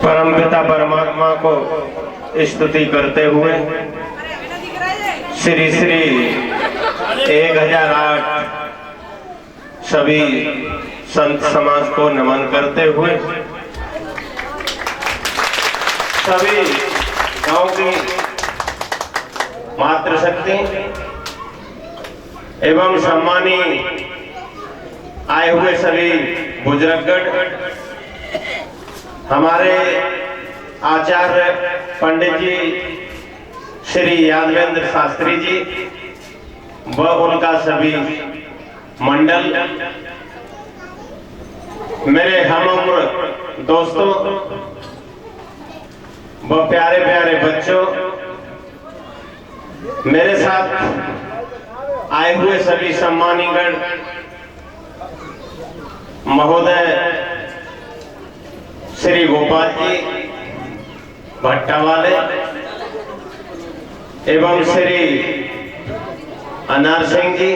परमपिता परमात्मा को स्तुति करते हुए श्री श्री 1008 सभी संत समाज को नमन करते हुए सभी गांव की मातृशक्ति एवं सम्मानी आए हुए सभी बुजुर्गगण, हमारे आचार्य पंडित जी श्री यादवेंद्र शास्त्री जी व उनका सभी मंडल, मेरे हमउम्र दोस्तों व प्यारे प्यारे बच्चों, मेरे साथ आए हुए सभी सम्मानीगण महोदय श्री गोपाल जी भट्टा वाले एवं श्री अनार सिंह जी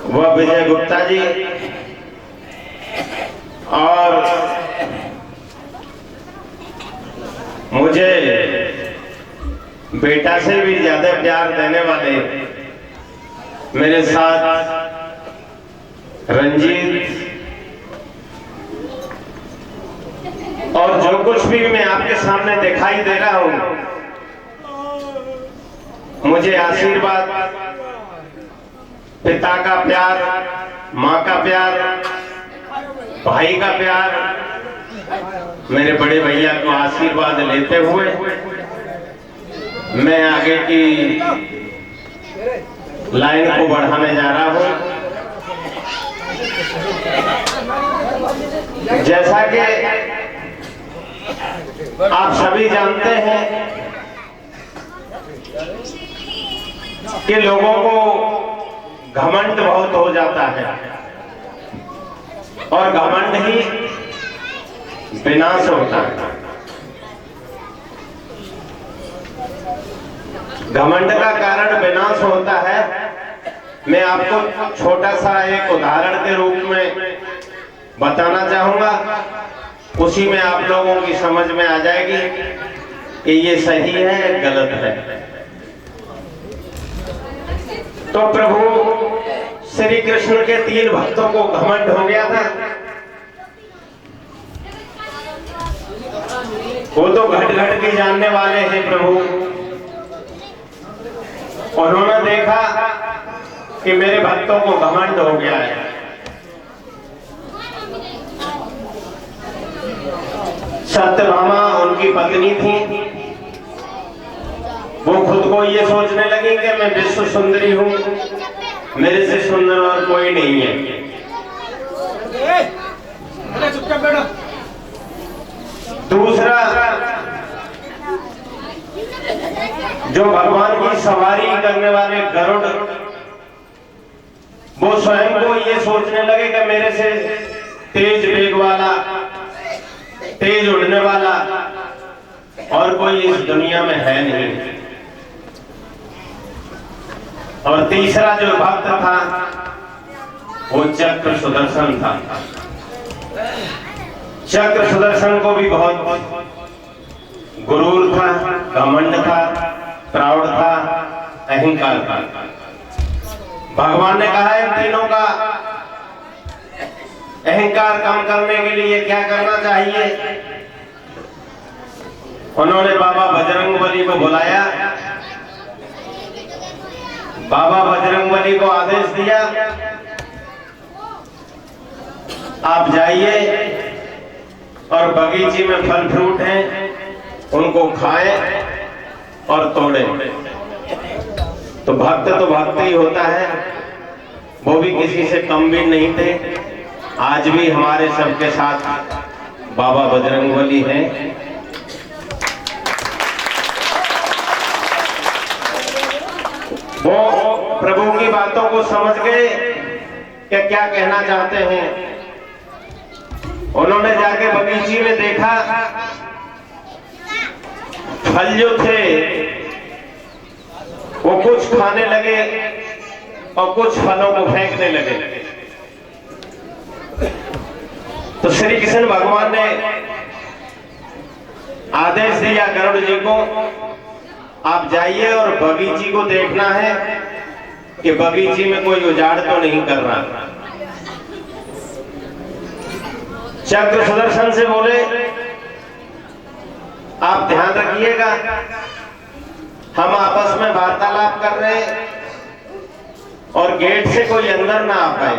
व विजय गुप्ता जी और मुझे बेटा से भी ज्यादा प्यार देने वाले मेरे साथ रंजीत, और जो कुछ भी मैं आपके सामने दिखाई दे रहा हूं, मुझे आशीर्वाद, पिता का प्यार, माँ का प्यार, भाई का प्यार, मेरे बड़े भैया को आशीर्वाद लेते हुए मैं आगे की लाइन को बढ़ाने जा रहा हूं। जैसा कि आप सभी जानते हैं कि लोगों को घमंड बहुत हो जाता है और घमंड ही विनाश होता है। घमंड का कारण विनाश होता है। मैं आपको छोटा सा एक उदाहरण के रूप में बताना चाहूंगा, उसी में आप लोगों की समझ में आ जाएगी कि ये सही है गलत है। तो प्रभु श्री कृष्ण के 3 भक्तों को घमंड हो गया था। वो तो घट घट के जानने वाले हैं प्रभु। उन्होंने देखा कि मेरे भक्तों को घमंड हो गया है। सत्यभामा उनकी पत्नी थी, वो खुद को ये सोचने लगी कि मैं विश्व सुंदरी हूं, मेरे से सुंदर और कोई नहीं है। दूसरा, जो भगवान की सवारी करने वाले गरुड़, वो स्वयं को ये सोचने लगे कि मेरे से तेज वेग वाला, तेज उड़ने वाला और कोई इस दुनिया में है नहीं। और तीसरा जो भक्त था वो चक्र सुदर्शन था। चक्र सुदर्शन को भी बहुत गुरूर था, घमंड था, प्राउड था, अहंकार था। भगवान ने कहा इन तीनों का अहंकार कम करने के लिए क्या करना चाहिए। उन्होंने बाबा बजरंगबली को बुलाया। बाबा बजरंगबली को आदेश दिया, आप जाइए और बगीचे में फल फ्रूट हैं उनको खाएं और तोड़ें। तो भक्त ही होता है, वो भी किसी से कम भी नहीं थे। आज भी हमारे सबके साथ बाबा बजरंगबली हैं। वो प्रभु की बातों को समझ गए कि क्या कहना चाहते हैं। उन्होंने जाके बगीचे में देखा, फल जो थे वो कुछ खाने लगे और कुछ फलों को फेंकने लगे। तो श्री कृष्ण भगवान ने आदेश दिया गरुड़ जी को, आप जाइए और बगीची को देखना है कि बगीची में कोई उजाड़ तो नहीं कर रहा। चक्र सुदर्शन से बोले, आप ध्यान रखिएगा, हम आपस में वार्तालाप कर रहे हैं और गेट से कोई अंदर ना आ पाए।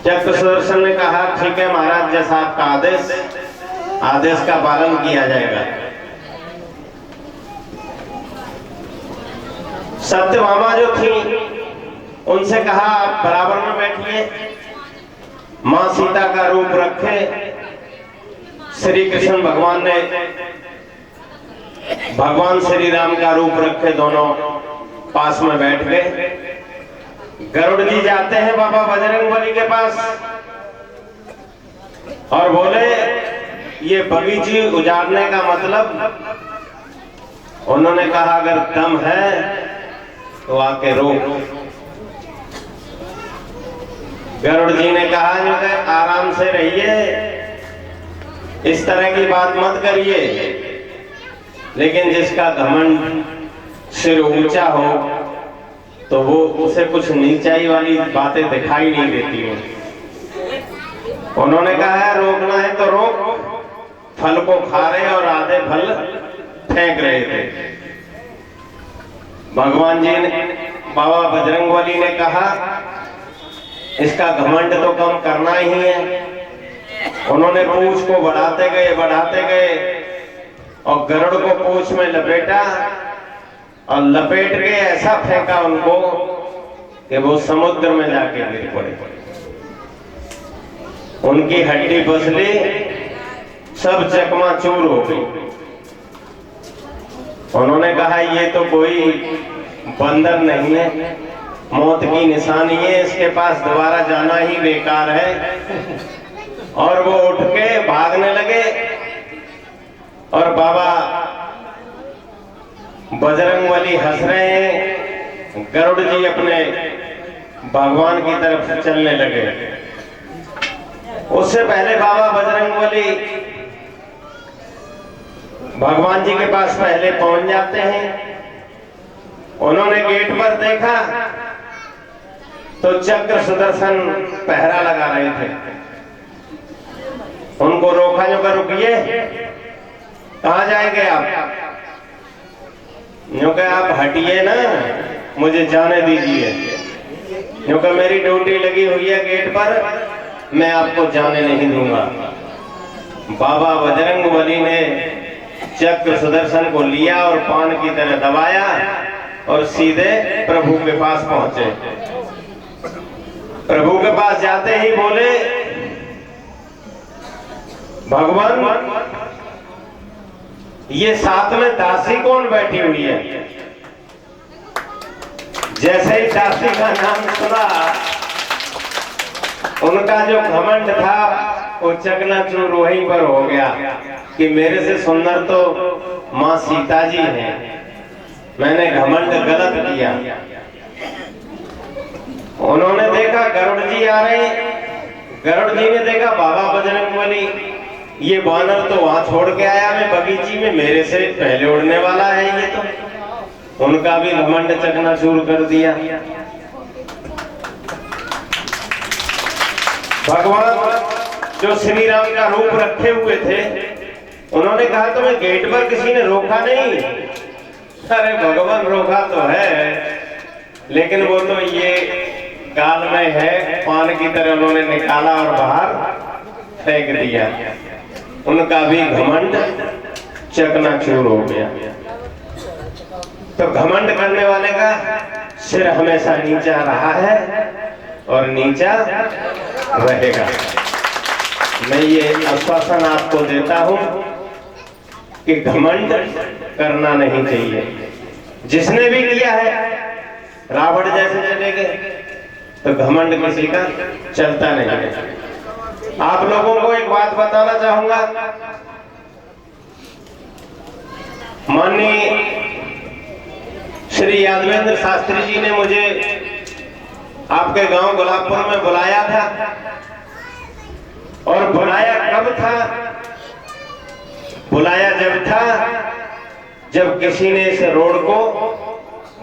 चक्र सुदर्शन ने कहा, ठीक है महाराज, जैसा आपका आदेश का पालन किया जाएगा। सत्यभामा जो थी उनसे कहा, आप बराबर में बैठिए, मां सीता का रूप रखे। श्री कृष्ण भगवान ने भगवान श्री राम का रूप रखे, दोनों पास में बैठ गए। गरुड़ जी जाते हैं बाबा बजरंगबली के पास और बोले, ये बगीची उजाड़ने का मतलब? उन्होंने कहा, अगर दम है तो आके रोक। गरुड़ जी ने कहा, आराम से रहिए, इस तरह की बात मत करिए, लेकिन जिसका घमंड सिर ऊंचा हो तो वो उसे कुछ नीचाई वाली बातें दिखाई नहीं देती हैं। उन्होंने कहा है, रोकना है तो रोक। फल को खा रहे और आधे फल फेंक रहे थे। भगवान जी ने, बाबा बजरंगबली ने कहा, इसका घमंड तो कम करना ही है। उन्होंने पूंछ को बढ़ाते गए और गरुड़ को पूंछ में लपेटा और लपेट के ऐसा फेंका उनको कि वो समुद्र में जाके गिर पड़े। उनकी हड्डी पसली सब चकमाचूर हो गई। उन्होंने कहा, ये तो कोई बंदर नहीं है, मौत की निशानी है, इसके पास दोबारा जाना ही बेकार है। और वो उठ के भागने लगे और बाबा बजरंगबली हंस रहे हैं। गरुड़ जी अपने भगवान की तरफ से चलने लगे। उससे पहले बाबा बजरंगबली भगवान जी के पास पहले पहुंच जाते हैं। उन्होंने गेट पर देखा तो चक्र सुदर्शन पहरा लगा रहे थे। उनको रोका, जो कर, रुकिए, कहां जाएंगे आप? जो आप हटिए ना, मुझे जाने दीजिए। जो मेरी ड्यूटी लगी हुई है गेट पर, मैं आपको जाने नहीं दूंगा। बाबा बजरंगबली ने चक्र सुदर्शन को लिया और पान की तरह दबाया और सीधे प्रभु के पास पहुंचे। प्रभु के पास जाते ही बोले, भगवान, ये साथ में दासी कौन बैठी हुई है? जैसे ही दासी का नाम सुना, उनका जो घमंड था वो चकनाचूर वहीं पर हो गया कि मेरे से सुंदर तो मां सीता जी हैं, मैंने घमंड गलत किया। उन्होंने देखा गरुड़ जी आ रहे, गरुड़ जी ने देखा बाबा बजरंगबली, ये बानर तो वहां छोड़ के आया, मैं बगीची में, मेरे से पहले उड़ने वाला है ये तो। उनका भी घमंड चकनाचूर कर दिया। भगवान जो श्री राम का रूप रखे हुए थे, उन्होंने कहा, तुम्हें गेट पर किसी ने रोका नहीं? अरे भगवान, रोका तो है, लेकिन वो तो ये गाल में है, पान की तरह उन्होंने निकाला और बाहर फेंक दिया। उनका भी घमंड चकनाचूर हो गया। तो घमंड करने वाले का सिर हमेशा नीचा रहा है और नीचा रहेगा। मैं ये आश्वासन आपको देता हूं कि घमंड करना नहीं चाहिए। जिसने भी किया है, रावण जैसे चले गए, तो घमंड किसी का चलता नहीं है। आप लोगों को एक बात बताना चाहूंगा। माननीय श्री यादवेंद्र शास्त्री जी ने मुझे आपके गांव गुलाबपुर में बुलाया था, और बुलाया कब था बुलाया जब था जब किसी ने इस रोड को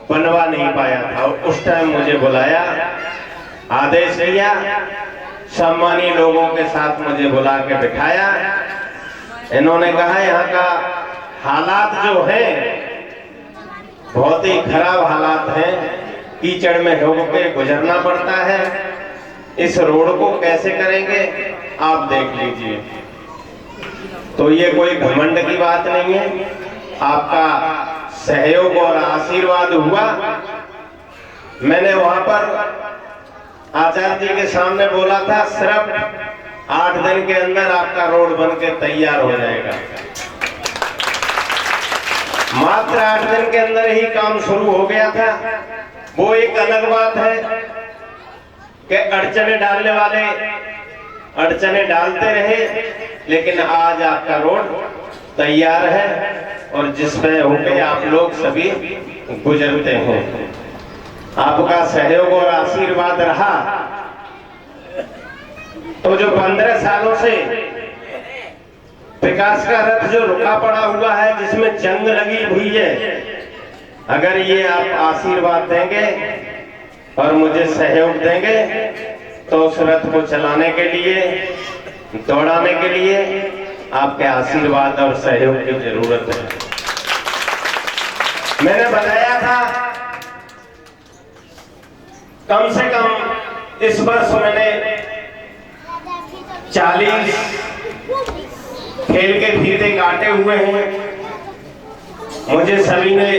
बनवा नहीं पाया था, उस टाइम मुझे बुलाया, आदेश दिया, सम्मानीय लोगों के साथ मुझे बुला के बिठाया। इन्होंने कहा यहाँ का हालात जो है बहुत ही खराब हालात हैं, कीचड़ में होकर गुजरना पड़ता है, इस रोड को कैसे करेंगे आप देख लीजिए। तो ये कोई घमंड की बात नहीं है, आपका सहयोग और आशीर्वाद हुआ। मैंने वहां पर आचार्य जी के सामने बोला था सिर्फ 8 दिन के अंदर आपका रोड बनके तैयार हो जाएगा। मात्र 8 दिन के अंदर ही काम शुरू हो गया था। वो एक अलग बात है कि अड़चने डालने वाले अड़चने डालते रहे, लेकिन आज आपका रोड तैयार है और जिसमें होके आप लोग सभी गुजरते हैं। आपका सहयोग और आशीर्वाद रहा तो जो 15 सालों से विकास का रथ जो रुका पड़ा हुआ है, जिसमें जंग लगी हुई है, अगर ये आप आशीर्वाद देंगे और मुझे सहयोग देंगे तो उस रथ को चलाने के लिए, दौड़ाने के लिए आपके आशीर्वाद और सहयोग की जरूरत है। मैंने बताया था कम से कम इस वर्ष मैंने 40 खेल के फीते काटे हुए हैं। मुझे सभी ने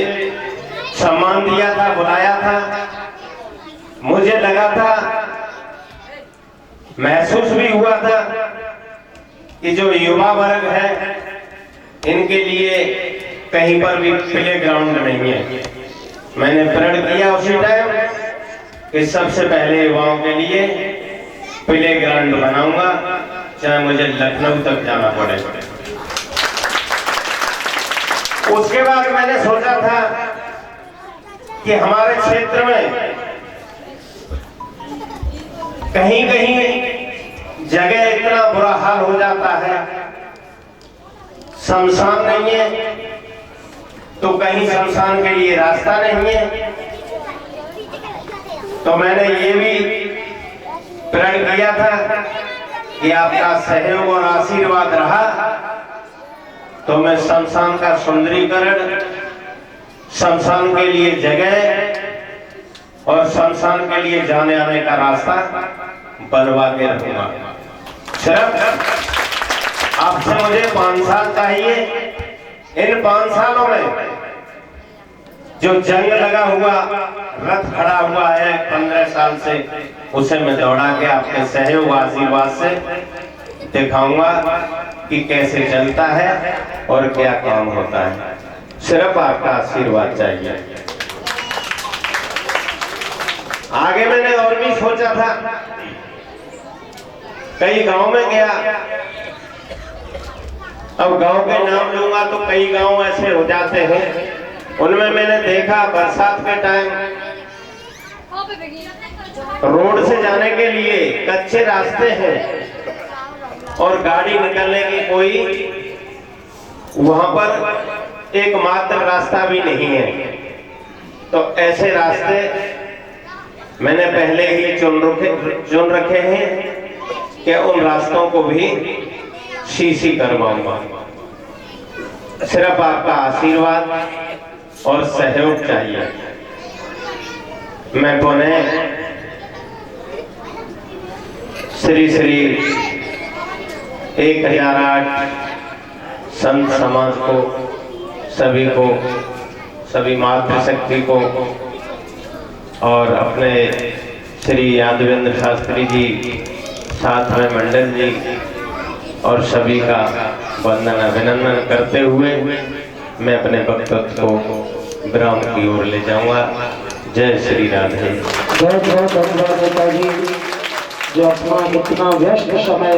सम्मान दिया था, बुलाया था। मुझे लगा था, महसूस भी हुआ था कि जो युवा वर्ग है इनके लिए कहीं पर भी प्ले ग्राउंड नहीं है। मैंने प्रण किया उसी टाइम कि सबसे पहले युवाओं के लिए प्ले ग्राउंड बनाऊंगा, चाहे मुझे लखनऊ तक जाना पड़े। उसके बाद मैंने सोचा था कि हमारे क्षेत्र में कहीं कहीं जगह इतना बुरा हाल हो जाता है, शमशान नहीं है तो कहीं शमशान के लिए रास्ता नहीं है। तो मैंने ये भी प्रण किया था कि आपका सहयोग और आशीर्वाद रहा तो मैं शमशान का सुंदरीकरण, शमशान के लिए जगह और शमशान के लिए जाने आने का रास्ता बनवा के रखूंगा। सिर्फ आपसे मुझे 5 साल चाहिए। इन 5 सालों में जो जंग लगा हुआ, रथ खड़ा हुआ है 15 साल से, उसे मैं दौड़ा के आपके सहयोग आशीर्वाद से दिखाऊंगा कि कैसे चलता है और क्या काम होता है। सिर्फ आपका आशीर्वाद चाहिए। आगे मैंने और भी सोचा था, कई गांव में गया। अब गांव के नाम लूंगा तो कई गांव ऐसे हो जाते हैं, उनमें मैंने देखा बरसात के टाइम रोड से जाने के लिए कच्चे रास्ते हैं और गाड़ी निकलने की कोई वहां पर एकमात्र रास्ता भी नहीं है। तो ऐसे रास्ते मैंने पहले ही चुन रखे हैं कि उन रास्तों को भी सीसी करवाऊंगा। सिर्फ आपका आशीर्वाद और सहयोग चाहिए। मैं पुनः श्री श्री 1008 संत समाज को, सभी को, सभी मातृशक्ति को और अपने श्री यादवेंद्र शास्त्री जी, साथ में मंडल जी और सभी का वंदन अभिनंदन करते हुए मैं अपने वक्तव्य को विराम की ओर ले जाऊंगा। जय श्री राधे। बहुत बहुत धन्यवाद नेताजी, जो अपना इतना व्यस्त समय